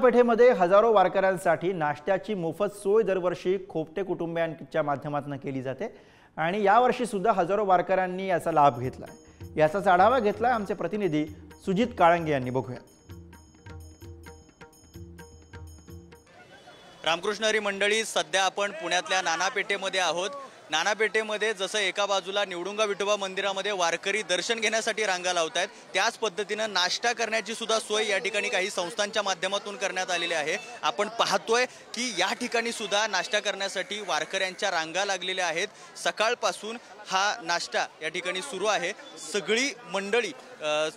पेठेमध्ये हजारो वारकऱ्यांसाठी नाश्त्याची मोफत सोय दरवर्षी खोपटे कुटुंबियांच्या माध्यमातून केली जाते आणि यावर्षी सुद्धा हजारो वारकऱ्यांनी याचा लाभ घेतला। याचाच आढावा घेतला आमचे प्रतिनिधी सुजित काळंगे यांनी। बघूया। रामकृष्ण हरी मंडळी, सध्या आपण पुण्यातल्या नाना पेठेमध्ये आहोत। नाना पेठेमध्ये जसं एका बाजूला निवडुंगा विठोबा मंदिरामध्ये वारकरी दर्शन घेण्यासाठी रांगा लावतात, त्याच पद्धतीनं नाश्ता करण्याची सुद्धा सोय या ठिकाणी काही संस्थांच्या माध्यमातून करण्यात आलेली आहे। आपण पाहतोय की या ठिकाणी सुद्धा नाश्ता करण्यासाठी वारकऱ्यांच्या रांगा लागलेल्या आहेत। सकाळपासून हा नाश्ता या ठिकाणी सुरू आहे। सगळी मंडळी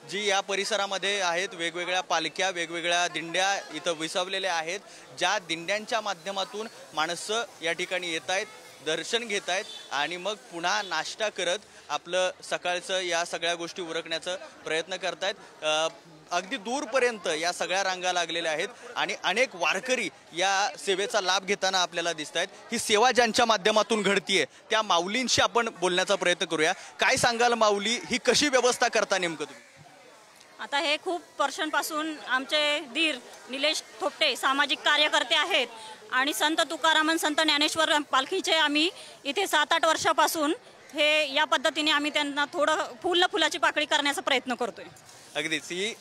जी या परिसरामध्ये आहेत, वेगवेगळ्या पालख्या, वेगवेगळ्या दिंड्या इथं विसावलेल्या आहेत, ज्या दिंड्यांच्या माध्यमातून माणसं या ठिकाणी येत आहेत, दर्शन घेत आहेत आणि मग पुन्हा नाश्ता करत आपलं सकाळचं या सगळ्या गोष्टी उरकण्याचा प्रयत्न करतायत। अगदी दूरपर्यंत या सगळ्या रांगा लागलेल्या आहेत आणि अनेक वारकरी या सेवेचा लाभ घेताना आपल्याला दिसत आहेत। ही सेवा ज्यांच्या माध्यमातून घडतीये त्या माऊलींशी आपण बोलण्याचा प्रयत्न करूया। काय सांगाल माऊली, ही कशी व्यवस्था करता नेमकं तुम्ही? आता हे खूप वर्षांपासून आमचे धीर निलेश थोपटे सामाजिक कार्यकर्ते आहेत आणि संत तुकाराम संत ज्ञानेश्वर पालखीचे आम्ही इथे 7-8 वर्षापासून हे या पद्धतीने आम्ही त्यांना थोडं फुलाची पाकळी करण्याचा प्रयत्न करतोय। अगदीच ही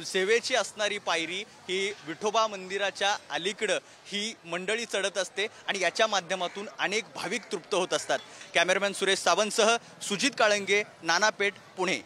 सेवेची असणारी पायरी ही विठोबा मंदिराच्या अलीकडं ही मंडळी चढत असते आणि याच्या माध्यमातून अनेक भाविक तृप्त होत असतात। कॅमेरामॅन सुरेश सावंतसह सुजित काळंगे, नाना पेठ, पुणे।